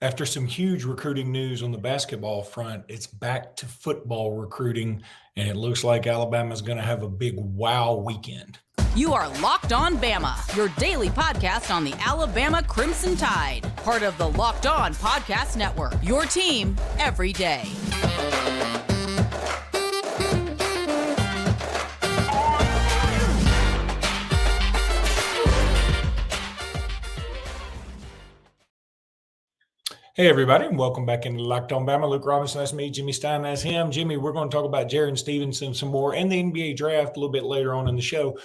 After some huge recruiting news on the basketball front, it's back to football recruiting, and it looks like Alabama's going to have a big wow weekend. You are Locked On Bama, your daily podcast on the Alabama Crimson Tide, part of the Locked On Podcast Network, your team every day. Hey, everybody, and welcome back into Locked On Bama. Luke Robinson, that's me. Jimmy Stein, that's him. Jimmy, we're going to talk about Jarin Stevenson some more and the NBA draft a little bit later on in the show.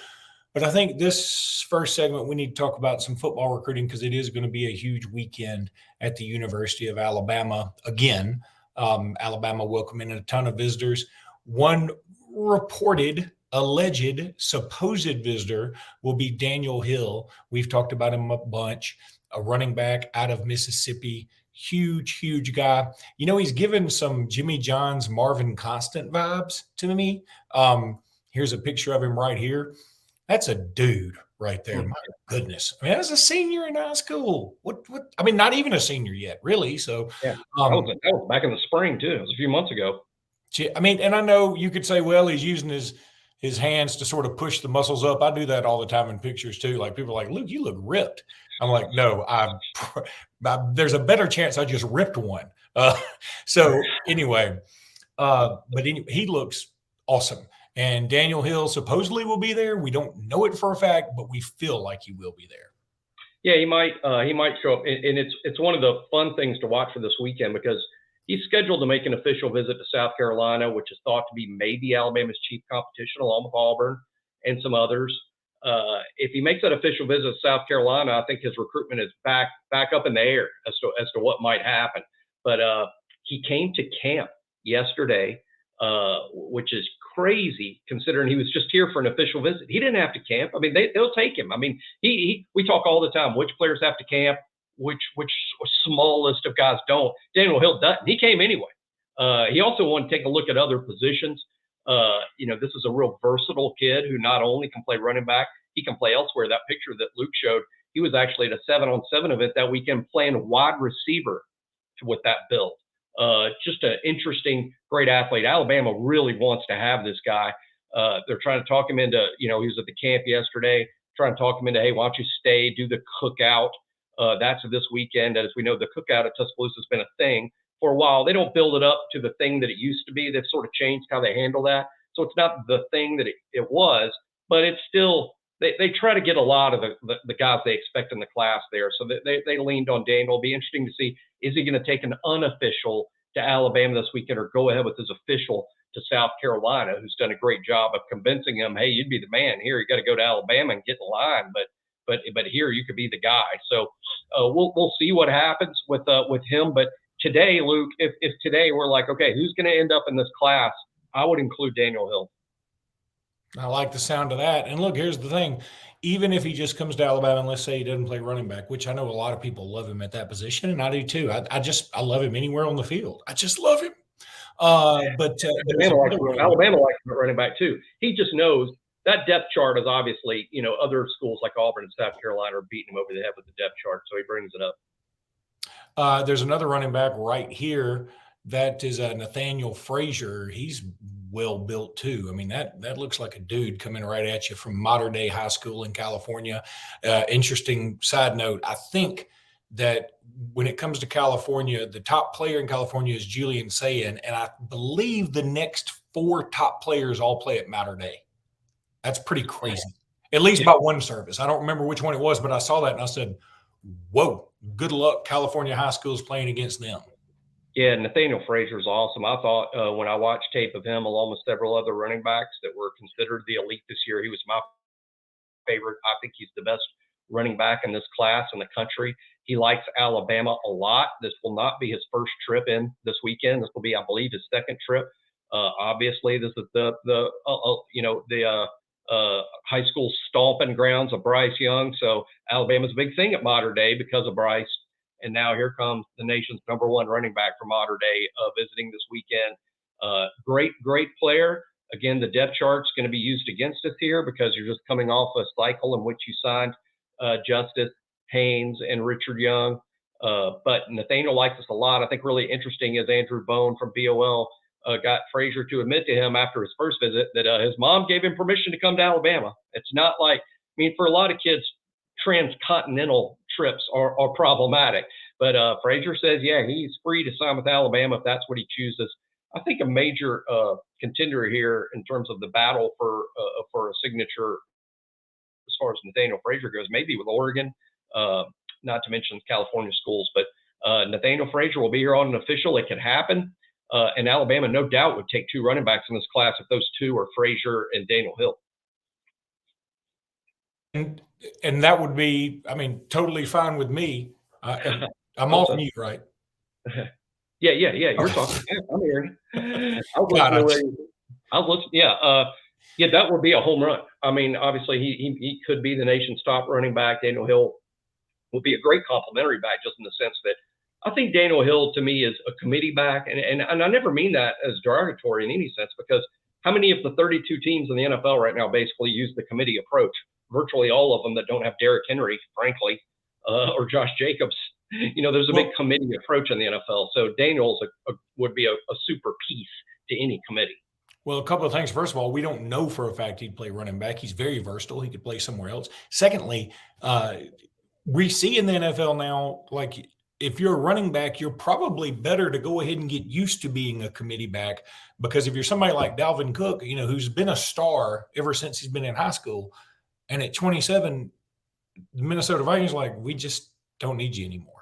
But I think this first segment, we need to talk about some football recruiting because it is going to be a huge weekend at the University of Alabama again. Alabama welcoming a ton of visitors. One reported, alleged, supposed visitor will be Daniel Hill. We've talked about him a bunch, a running back out of Mississippi. Huge guy. You know, he's given some Jimmy John's Marvin Constant vibes to me. Here's a picture of him right here. That's a dude right there. My goodness. I mean, as a senior in high school. What I mean, not even a senior yet, really. So yeah, that was back in the spring too. It was a few months ago. I mean, and I know you could say, well, he's using his hands to sort of push the muscles up. I do that all the time in pictures too. Like people are like, Luke, you look ripped. I'm like, no, there's a better chance I just ripped one. So anyway, he looks awesome. And Daniel Hill supposedly will be there. We don't know it for a fact, but we feel like he will be there. Yeah, he might show up. And it's one of the fun things to watch for this weekend because he's scheduled to make an official visit to South Carolina, which is thought to be maybe Alabama's chief competition, along with Auburn and some others. If he makes that official visit to South Carolina, I think his recruitment is back up in the air as to what might happen. But he came to camp yesterday, which is crazy considering he was just here for an official visit. He didn't have to camp. I mean, they'll take him. I mean, we talk all the time, which players have to camp, which small list of guys don't. Daniel Hill doesn't. He came anyway. He also wanted to take a look at other positions. This is a real versatile kid who not only can play running back, he can play elsewhere. That picture that Luke showed, he was actually at a 7-on-7 event that weekend playing wide receiver with that build. Just an interesting, great athlete. Alabama really wants to have this guy. They're trying to talk him into, he was at the camp yesterday, trying to talk him into, hey, why don't you stay, do the cookout. That's this weekend. As we know, the cookout at Tuscaloosa has been a thing for a while. They don't build it up to the thing that it used to be. They've sort of changed how they handle that. So it's not the thing that it was, but it's still, they try to get a lot of the guys they expect in the class there. So they leaned on Daniel. It'll be interesting to see, is he going to take an unofficial to Alabama this weekend or go ahead with his official to South Carolina, who's done a great job of convincing him, hey, you'd be the man here. You got to go to Alabama and get in line, but here you could be the guy. So we'll see what happens with him. But today, Luke, if today we're like, okay, who's going to end up in this class? I would include Daniel Hill. I like the sound of that. And look, here's the thing. Even if he just comes to Alabama and let's say he doesn't play running back, which I know a lot of people love him at that position, and I do too. I love him anywhere on the field. I just love him. But Alabama likes him at running back too. He just knows that depth chart is obviously, other schools like Auburn and South Carolina are beating him over the head with the depth chart, so he brings it up. There's another running back right here. That is Nathaniel Frazier. He's well built too. I mean, that looks like a dude coming right at you from modern day high school in California. Interesting side note. I think that when it comes to California, the top player in California is Julian Sayin, and I believe the next 4 top players all play at Mater Dei. That's pretty crazy. At least by one service. I don't remember which one it was, but I saw that and I said, whoa, good luck California high schools playing against them. Yeah, Nathaniel Frazier is awesome. I thought when I watched tape of him along with several other running backs that were considered the elite this year, he was my favorite. I think he's the best running back in this class in the country. He likes Alabama a lot. This will not be his first trip in this weekend. This will be, I believe, his second trip. Obviously, this is the high school stomping grounds of Bryce Young. So Alabama's a big thing at Mater Dei because of Bryce. And now here comes the nation's number 1 running back from Mater Dei visiting this weekend. Great player. Again, the depth chart's going to be used against us here because you're just coming off a cycle in which you signed Justice, Haynes, and Richard Young. But Nathaniel likes us a lot. I think really interesting is Andrew Bone from BOL got Frazier to admit to him after his first visit that his mom gave him permission to come to Alabama. It's not like, I mean, for a lot of kids, transcontinental trips are problematic. But Frazier says, yeah, he's free to sign with Alabama if that's what he chooses. I think a major contender here in terms of the battle for a signature as far as Nathaniel Frazier goes, maybe with Oregon, not to mention California schools. But Nathaniel Frazier will be here on an official. It could happen. And Alabama, no doubt, would take 2 running backs in this class if those 2 are Frazier and Daniel Hill. And that would be, I mean, totally fine with me. I'm off mute, right? Yeah. You're talking. Yeah, I'm hearing. I was listening. Yeah, that would be a home run. I mean, obviously, he could be the nation's top running back. Daniel Hill will be a great complimentary back, just in the sense that I think Daniel Hill, to me, is a committee back. And I never mean that as derogatory in any sense, because how many of the 32 teams in the NFL right now basically use the committee approach? Virtually all of them that don't have Derrick Henry, frankly, or Josh Jacobs. There's a big committee approach in the NFL. So Daniel's would be a super piece to any committee. Well, a couple of things. First of all, we don't know for a fact he'd play running back. He's very versatile. He could play somewhere else. Secondly, we see in the NFL now, like, if you're a running back, you're probably better to go ahead and get used to being a committee back, because if you're somebody like Dalvin Cook, who's been a star ever since he's been in high school, and at 27, the Minnesota Vikings are like, we just don't need you anymore.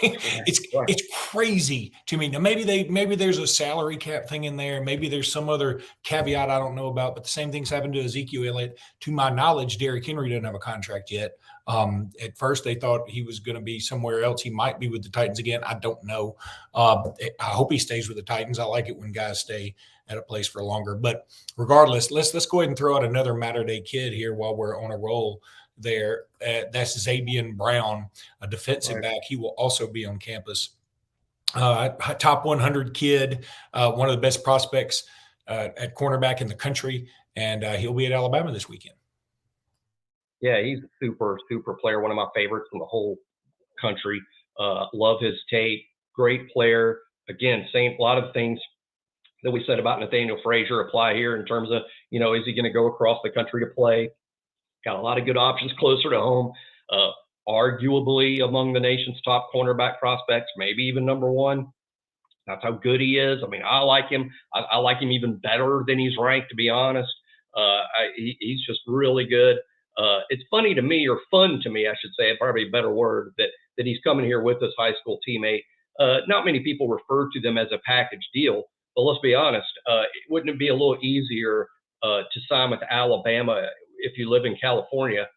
It's crazy to me. Now, maybe there's a salary cap thing in there. Maybe there's some other caveat I don't know about, but the same thing's happened to Ezekiel Elliott. To my knowledge, Derrick Henry doesn't have a contract yet. At first, they thought he was going to be somewhere else. He might be with the Titans again. I don't know. I hope he stays with the Titans. I like it when guys stay at a place for longer. But regardless, let's go ahead and throw out another Mater Day kid here while we're on a roll there. That's Zabien Brown, a defensive back. He will also be on campus. Top 100 kid, one of the best prospects at cornerback in the country, and he'll be at Alabama this weekend. Yeah, he's a super, super player, one of my favorites in the whole country. Love his tape. Great player. Again, a lot of things that we said about Nathaniel Frazier apply here in terms of, is he going to go across the country to play? Got a lot of good options closer to home. Arguably among the nation's top cornerback prospects, maybe even number 1. That's how good he is. I mean, I like him. I like him even better than he's ranked, to be honest. He's just really good. It's funny to me, or fun to me, I should say, probably a better word, that he's coming here with his high school teammate. Not many people refer to them as a package deal, but let's be honest, wouldn't it be a little easier to sign with Alabama if you live in California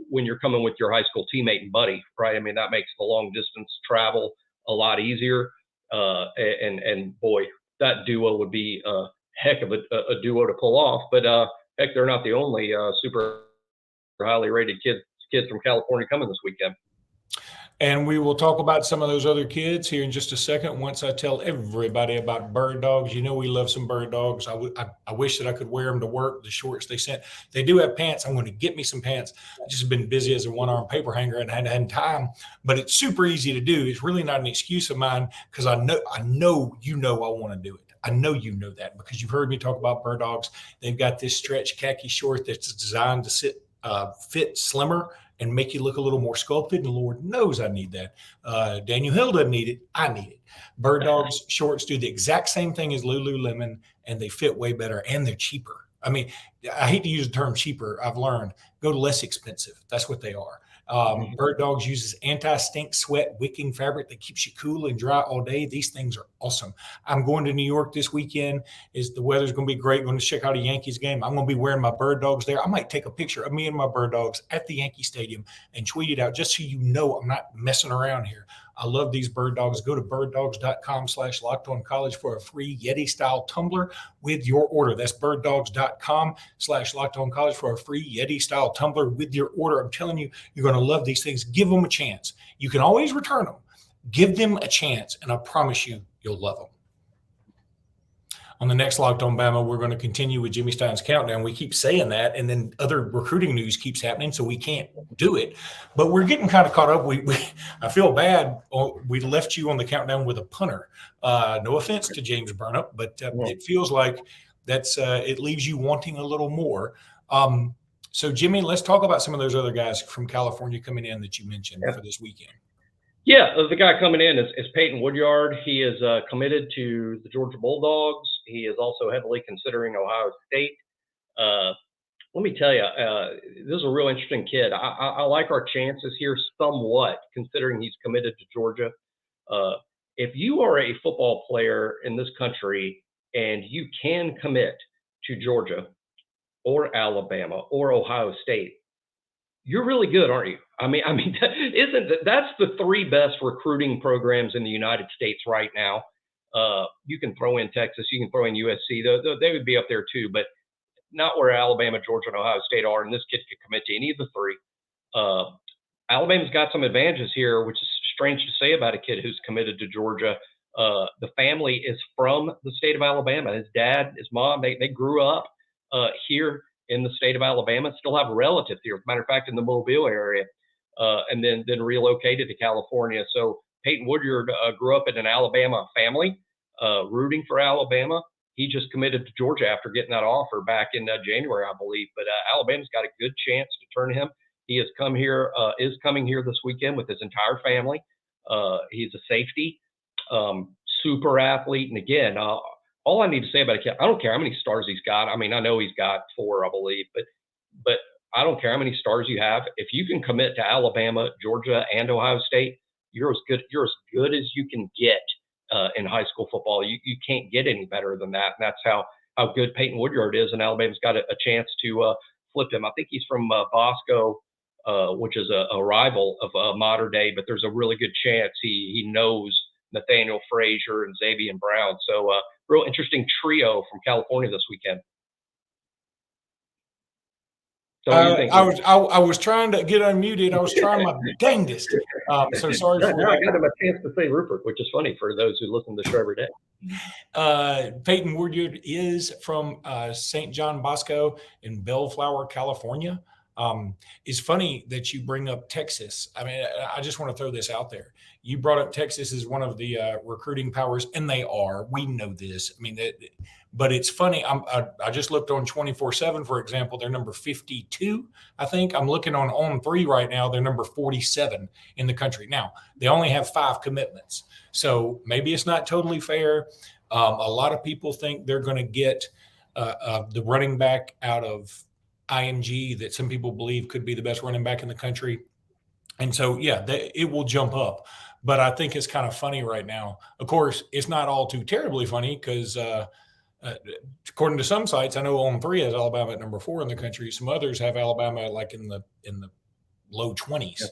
when you're coming with your high school teammate and buddy, right? I mean, that makes the long distance travel a lot easier. And boy, that duo would be a heck of a duo to pull off. But heck, they're not the only super highly rated kids from California coming this weekend. And we will talk about some of those other kids here in just a second once I tell everybody about Birddogs. We love some Birddogs. I wish that I could wear them to work, the shorts they sent. They do have pants. I'm going to get me some pants. I've just been busy as a one-arm paper hanger and hadn't had time. But it's super easy to do. It's really not an excuse of mine, because I know I want to do it. I know you know that, because you've heard me talk about Birddogs. They've got this stretch khaki short that's designed to fit slimmer and make you look a little more sculpted. And Lord knows I need that. Daniel Hill doesn't need it. I need it. Birddogs shorts do the exact same thing as Lululemon, and they fit way better, and they're cheaper. I mean, I hate to use the term cheaper. I've learned, go to less expensive. That's what they are. Birddogs uses anti-stink sweat wicking fabric that keeps you cool and dry all day. These things are awesome. I'm going to New York this weekend. The weather's going to be great. Going to check out a Yankees game. I'm going to be wearing my Birddogs there. I might take a picture of me and my Birddogs at the Yankee Stadium and tweet it out, just so you know I'm not messing around here. I love these Birddogs. Go to birddogs.com/lockedoncollege for a free Yeti-style tumbler with your order. That's birddogs.com/lockedoncollege for a free Yeti-style tumbler with your order. I'm telling you, you're going to love these things. Give them a chance. You can always return them. Give them a chance, and I promise you, you'll love them. On the next Locked On Bama, we're going to continue with Jimmy Stein's countdown. We keep saying that, and then other recruiting news keeps happening, so we can't do it. But we're getting kind of caught up. I feel bad. We left you on the countdown with a punter. No offense to James Burnup, but it feels like it leaves you wanting a little more. So, Jimmy, let's talk about some of those other guys from California coming in that you mentioned for this weekend. Yeah, the guy coming in is Peyton Woodyard. He is committed to the Georgia Bulldogs. He is also heavily considering Ohio State. Let me tell you, this is a real interesting kid. I like our chances here somewhat, considering he's committed to Georgia. If you are a football player in this country and you can commit to Georgia or Alabama or Ohio State, you're really good, aren't you? I mean, that's the three best recruiting programs in the United States right now. You can throw in Texas, you can throw in USC. They would be up there too, but not where Alabama, Georgia, and Ohio State are. And this kid could commit to any of the three. Alabama's got some advantages here, which is strange to say about a kid who's committed to Georgia. The family is from the state of Alabama. His dad, his mom, they grew up here in the state of Alabama, still have relatives here. As a matter of fact, in the Mobile area, and then relocated to California. So Peyton Woodyard grew up in an Alabama family, rooting for Alabama. He just committed to Georgia after getting that offer back in January, I believe. But Alabama's got a good chance to turn him. He is coming here this weekend with his entire family. He's a safety, super athlete, and again, all I need to say about a kid, I don't care how many stars he's got. I mean, I know he's got 4, I believe, but I don't care how many stars you have. If you can commit to Alabama, Georgia, and Ohio State, you're as good as you can get in high school football. You can't get any better than that. And that's how good Peyton Woodyard is. And Alabama's got a chance to flip him. I think he's from Bosco, which is a rival of Mater Dei, but there's a really good chance he knows Nathaniel Frazier and Zabien Brown. So real interesting trio from California this weekend. So I was trying to get unmuted. I was trying my dangest. So sorry for that. I got him a chance to say Rupert, which is funny for those who listen to the show every day. Peyton Woodyard is from St. John Bosco in Bellflower, California. It's funny that you bring up Texas. I mean, I just want to throw this out there. You brought up Texas as one of the recruiting powers, and they are. We know this. I mean, but it's funny. I just looked on 24/7, for example. They're number 52, I think. I'm looking on 3 right now. They're number 47 in the country. Now, they only have 5 commitments. So maybe it's not totally fair. A lot of people think they're going to get the running back out of IMG that some people believe could be the best running back in the country. And so, yeah, it will jump up. But I think it's kind of funny right now. Of course, it's not all too terribly funny because according to some sites, I know on 3 has Alabama at number 4 in the country. Some others have Alabama like in the low 20s,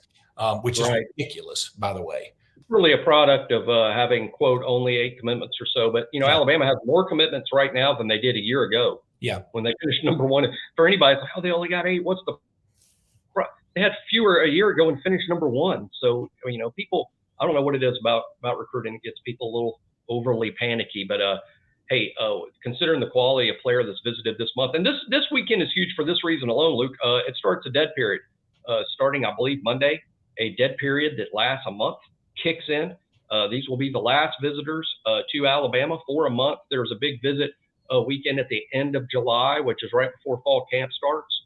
which is ridiculous, by the way. It's really a product of having, quote, only 8 commitments or so. But, Alabama has more commitments right now than they did a year ago. Yeah. When they finished number 1. For anybody, it's like, oh, they only got 8. What's the – they had fewer a year ago and finished number 1. So, people – I don't know what it is about recruiting. It gets people a little overly panicky. But, hey, considering the quality of player that's visited this month, and this weekend is huge for this reason alone, Luke. It starts a dead period. Starting, I believe, Monday, a dead period that lasts a month kicks in. These will be the last visitors to Alabama for a month. There's a big visit weekend at the end of July, which is right before fall camp starts.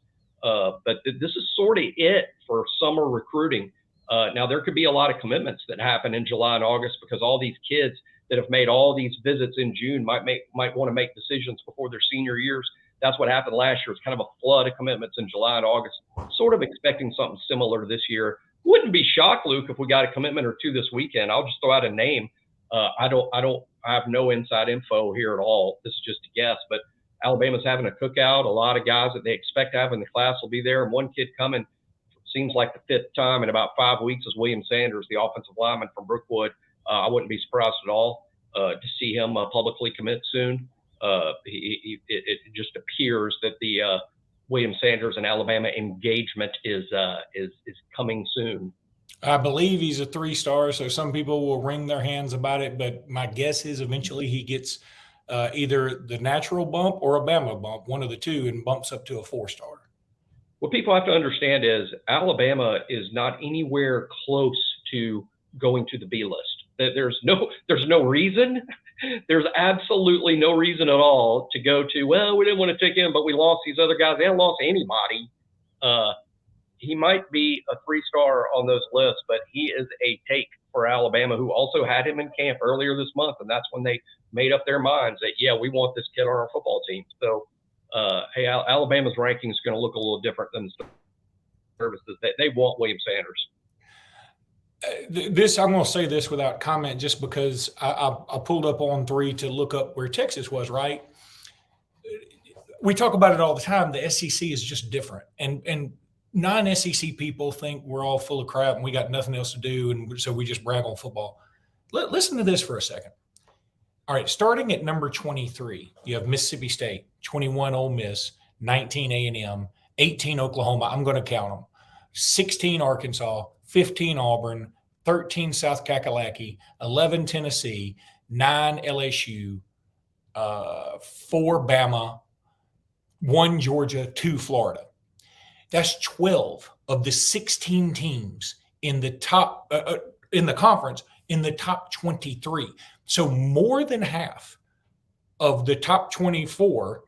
But this is sort of it for summer recruiting. Now, there could be a lot of commitments that happen in July and August because all these kids that have made all these visits in June might want to make decisions before their senior years. That's what happened last year. It's kind of a flood of commitments in July and August. Sort of expecting something similar this year. Wouldn't be shocked, Luke, if we got a commitment or 2 this weekend. I'll just throw out a name. I have no inside info here at all. This is just a guess, but Alabama's having a cookout. A lot of guys that they expect to have in the class will be there, and one kid coming. Seems like the 5th time in about 5 weeks is William Sanders, the offensive lineman from Brookwood. I wouldn't be surprised at all to see him publicly commit soon. It just appears that the William Sanders and Alabama engagement is coming soon. I believe he's a 3-star, so some people will wring their hands about it. But my guess is eventually he gets either the natural bump or a Bama bump, one of the two, and bumps up to a 4-star. What people have to understand is Alabama is not anywhere close to going to the B list. There's no reason. There's absolutely no reason at all to go to, well, we didn't want to take him, but we lost these other guys. They haven't lost anybody. He might be a 3-star on those lists, but he is a take for Alabama, who also had him in camp earlier this month. And that's when they made up their minds that, yeah, we want this kid on our football team. So, hey, Alabama's ranking is going to look a little different than the services. They want William Sanders. I'm going to say this without comment, just because I pulled up On 3 to look up where Texas was, right? We talk about it all the time. The SEC is just different. And non-SEC people think we're all full of crap and we got nothing else to do, and so we just brag on football. Listen to this for a second. All right, starting at number 23, you have Mississippi State, 21 Ole Miss, 19 A&M, 18 Oklahoma. I'm going to count them. 16 Arkansas, 15 Auburn, 13 South Kakalaki, 11 Tennessee, 9 LSU, 4 Bama, 1 Georgia, 2 Florida. That's 12 of the 16 teams in the top in the conference in the top 23. So more than half of the top 24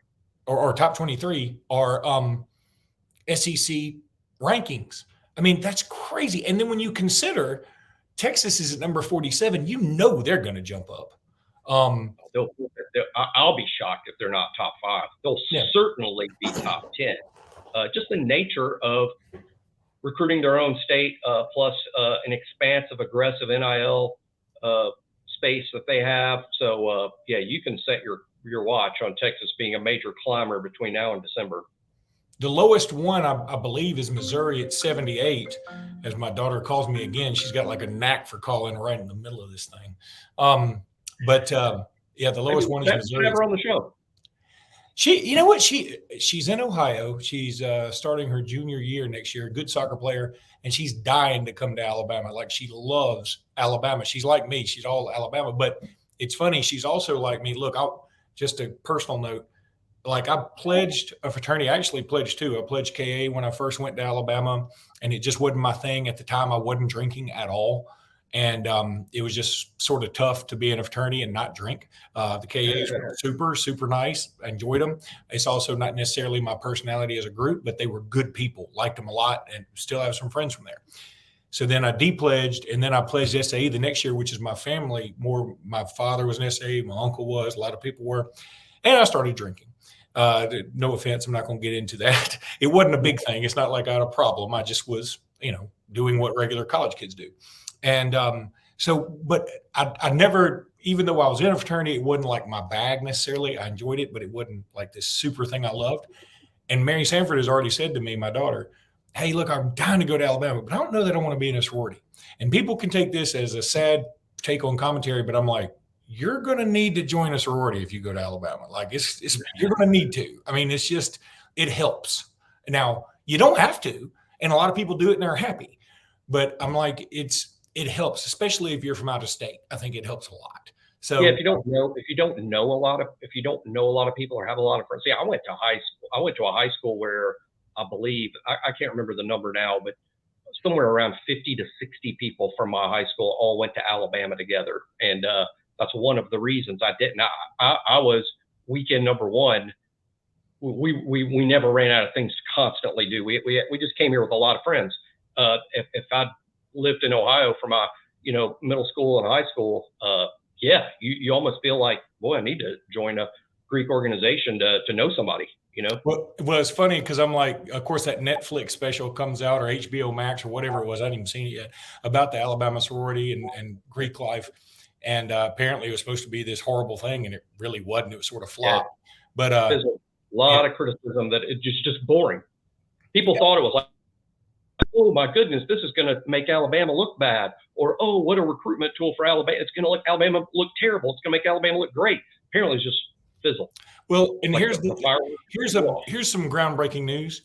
or top 23 are SEC rankings. I mean, that's crazy. And then when you consider Texas is at number 47, you know they're going to jump up. I'll be shocked if they're not top 5. They'll certainly be top 10. Just the nature of recruiting their own state, plus an expansive, aggressive NIL space that they have. So, you can set your watch on Texas being a major climber between now and December. The lowest one, I believe, is Missouri at 78. As my daughter calls me again, she's got like a knack for calling right in the middle of this thing. The lowest one is Missouri. Have her on the show. You know what? She's in Ohio. She's starting her junior year next year. A good soccer player, and she's dying to come to Alabama. Like, she loves Alabama. She's like me. She's all Alabama. But it's funny. She's also like me. Look, just a personal note. Like, I pledged a fraternity. I actually pledged 2. I pledged KA when I first went to Alabama, and it just wasn't my thing at the time. I wasn't drinking at all. And it was just sort of tough to be in a fraternity and not drink. The KAs were super, super nice. I enjoyed them. It's also not necessarily my personality as a group, but they were good people, liked them a lot, and still have some friends from there. So then I de-pledged, and then I pledged SAE the next year, which is my family. More, my father was an SAE, my uncle was, a lot of people were. And I started drinking. No offense, I'm not going to get into that. It wasn't a big thing. It's not like I had a problem. I just was, doing what regular college kids do. And but I never, even though I was in a fraternity, it wasn't like my bag necessarily. I enjoyed it, but it wasn't like this super thing I loved. And Mary Sanford has already said to me, my daughter, hey, look, I'm dying to go to Alabama, but I don't know that I want to be in a sorority. And people can take this as a sad take on commentary, but I'm like, you're going to need to join a sorority if you go to Alabama. Like, you're going to need to. I mean, it's just, it helps. Now, you don't have to, and a lot of people do it and they're happy. But I'm like, it helps, especially if you're from out of state. I think it helps a lot. So if you don't know a lot of people or have a lot of friends. I went to a high school where I believe I can't remember the number now, but somewhere around 50 to 60 people from my high school all went to Alabama together, and that's one of the reasons I didn't. I was weekend number 1. We never ran out of things to constantly do. We just came here with a lot of friends. If I'd lived in Ohio for my, middle school and high school, you almost feel like, boy, I need to join a Greek organization to know somebody, Well, it's funny because I'm like, of course, that Netflix special comes out, or HBO Max, or whatever it was. I hadn't even seen it yet, about the Alabama sorority and Greek life. And apparently it was supposed to be this horrible thing, and it really wasn't. It was sort of flop. Yeah. But there's a lot of criticism that it's just boring. People thought it was like, oh my goodness, this is going to make Alabama look bad, or oh, what a recruitment tool for Alabama. It's going to make Alabama look terrible. It's going to make Alabama look great. Apparently, it's just fizzle. Well, and like here's some groundbreaking news.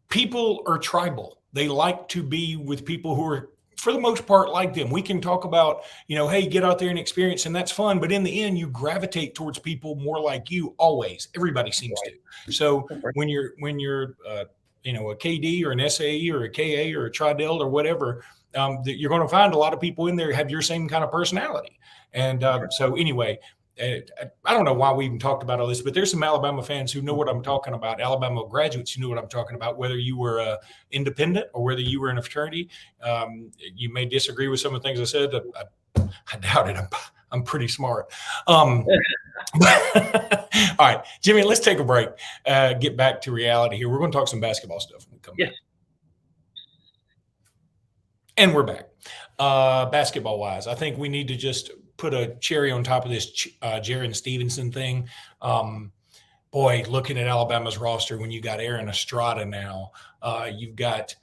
People are tribal. They like to be with people who are for the most part, like them. We can talk about, hey, get out there and experience, and that's fun. But in the end, you gravitate towards people more like you always. Everybody seems to. So when you're a KD or an SAE or a KA or a Tri-Delt or whatever, you're going to find a lot of people in there have your same kind of personality. And so anyway, I don't know why we even talked about all this, but there's some Alabama fans who know what I'm talking about, Alabama graduates who know what I'm talking about, whether you were independent or whether you were in a fraternity. You may disagree with some of the things I said. I doubt it. I'm pretty smart. All right, Jimmy, let's take a break, get back to reality here. We're going to talk some basketball stuff when we come back. And we're back. Basketball-wise, I think we need to just put a cherry on top of this Jarin Stevenson thing. Boy, looking at Alabama's roster, when you got Aaron Estrada now, you've got,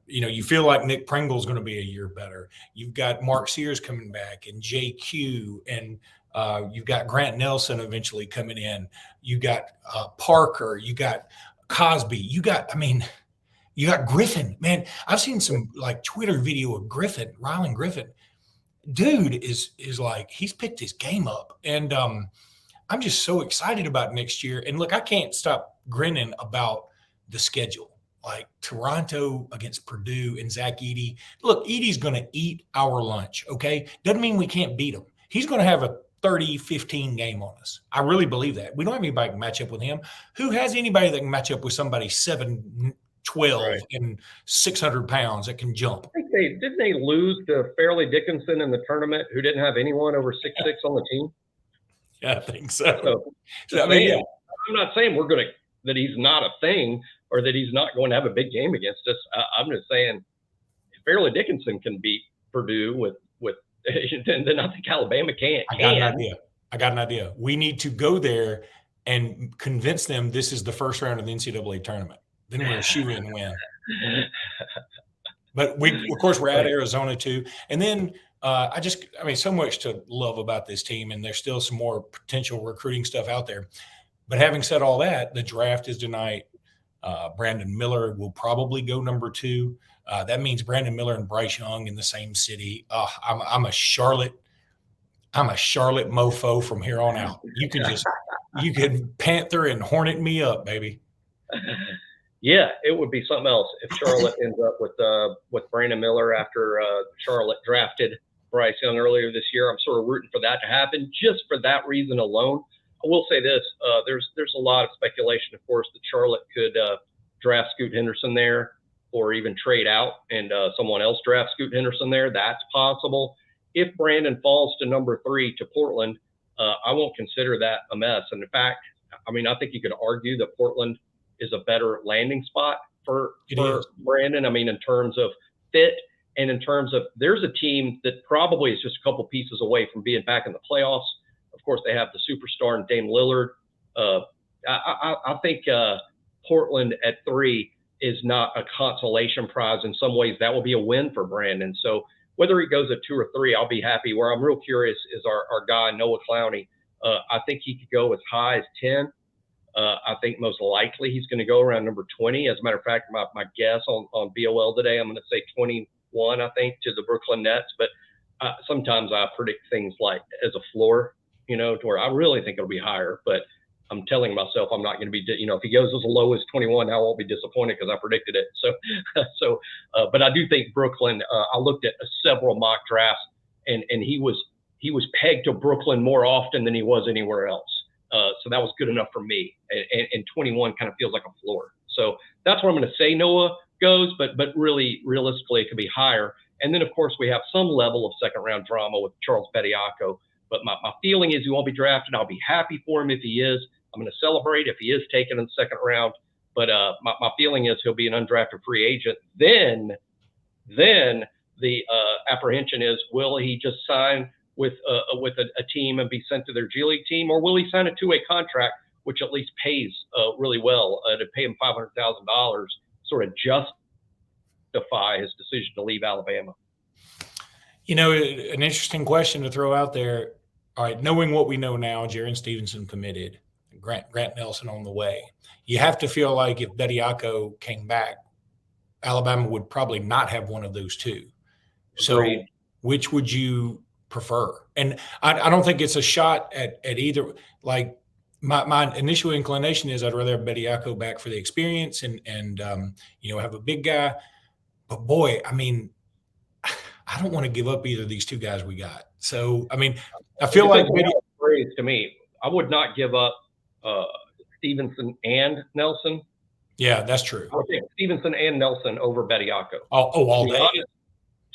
you feel like Nick Pringle's going to be a year better. You've got Mark Sears coming back and JQ, and you've got Grant Nelson eventually coming in. You got Parker. You got Cosby. You got Griffin. Man, I've seen some like Twitter video of Rylan Griffin. Dude is like, he's picked his game up, and I'm just so excited about next year. And look, I can't stop grinning about the schedule, like Toronto against Purdue and Zach Edey. Look, Edey's going to eat our lunch. Okay. Doesn't mean we can't beat him. He's going to have a 30-15 game on us. I really believe that. We don't have anybody that can match up with him. Who has anybody that can match up with somebody 7'12" and 600 pounds that can jump? I think didn't they lose to Fairleigh Dickinson in the tournament, who didn't have anyone over 6'6" on the team? Yeah, I think so. I'm not saying that he's not a thing or that he's not going to have a big game against us. I'm just saying if Fairleigh Dickinson can beat Purdue with then I think Alabama can't. I got an idea. We need to go there and convince them this is the first round of the NCAA tournament. Then we're a shoe-in win. But of course, we're at Arizona too. And then so much to love about this team, and there's still some more potential recruiting stuff out there. But having said all that, the draft is tonight. Brandon Miller will probably go number 2. That means Brandon Miller and Bryce Young in the same city. I'm a Charlotte mofo from here on out. You can Panther and Hornet me up, baby. Yeah, it would be something else if Charlotte ends up with Brandon Miller after Charlotte drafted Bryce Young earlier this year. I'm sort of rooting for that to happen just for that reason alone. I will say this: there's a lot of speculation, of course, that Charlotte could draft Scoot Henderson there, or even trade out and someone else draft Scoot Henderson there. That's possible. If Brandon falls to number 3 to Portland, I won't consider that a mess. And in fact, I think you could argue that Portland is a better landing spot for Brandon. In terms of fit and in terms of there's a team that probably is just a couple pieces away from being back in the playoffs. Of course, they have the superstar and Dame Lillard. I think Portland at 3 is not a consolation prize. In some ways, that will be a win for Brandon. So whether he goes at 2 or 3, I'll be happy. Where I'm real curious is our guy, Noah Clowney. I think he could go as high as 10. I think most likely he's going to go around number 20. As a matter of fact, my guess on BOL today, I'm going to say 21, I think, to the Brooklyn Nets. But sometimes I predict things like as a floor, to where I really think it'll be higher. But I'm telling myself I'm not going to be, if he goes as low as 21, I won't be disappointed because I predicted it. So, but I do think Brooklyn. I looked at several mock drafts, and he was pegged to Brooklyn more often than he was anywhere else. So that was good enough for me. And 21 kind of feels like a floor. So that's where I'm going to say Noah goes, but really, realistically, it could be higher. And then, of course, we have some level of second-round drama with Charles Bediako. But my feeling is he won't be drafted. I'll be happy for him if he is. I'm going to celebrate if he is taken in the second round. But my feeling is he'll be an undrafted free agent. Then the apprehension is, will he just sign with a team and be sent to their G League team, or will he sign a 2-way contract, which at least pays really well to pay him $500,000, sort of justify his decision to leave Alabama? An interesting question to throw out there. All right, knowing what we know now, Jarin Stevenson committed, Grant Nelson on the way. You have to feel like if Bediako came back, Alabama would probably not have one of those two. So Agreed. which would you prefer? And I don't think it's a shot at either. Like my initial inclination is I'd rather have Bediako back for the experience and have a big guy. But boy, I mean, I don't want to give up either of these two guys we got. So, I mean, I feel like to me, I would not give up Stevenson and Nelson. Yeah, that's true. I would take Stevenson and Nelson over Bediako. All day.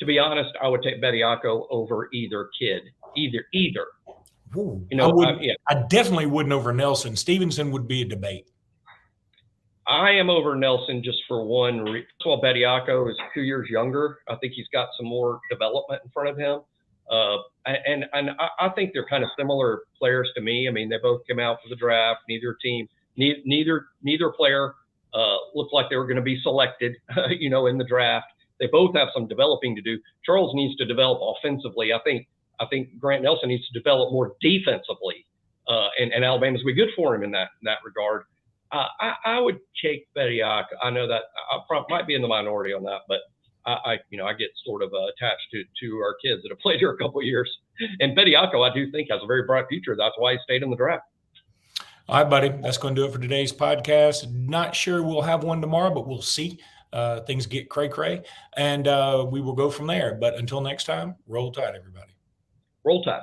To be honest, I would take Bediako over either kid. Either. Ooh, You know, I definitely wouldn't over Nelson. Stevenson would be a debate. I am over Nelson just for one reason. First of all, Bediako is 2 years younger. I think he's got some more development in front of him. And I think they're kind of similar players to me. I mean, they both came out for the draft. Neither player looked like they were going to be selected, in the draft. They both have some developing to do. Charles needs to develop offensively. I think Grant Nelson needs to develop more defensively. And Alabama's be good for him in that regard. I would take Bediako. I know that I might be in the minority on that, but I get sort of attached to our kids that have played here a couple of years. And Bediako, I do think, has a very bright future. That's why he stayed in the draft. All right, buddy. That's going to do it for today's podcast. Not sure we'll have one tomorrow, but we'll see. Things get cray-cray, and we will go from there. But until next time, roll tide, everybody. Roll Tide.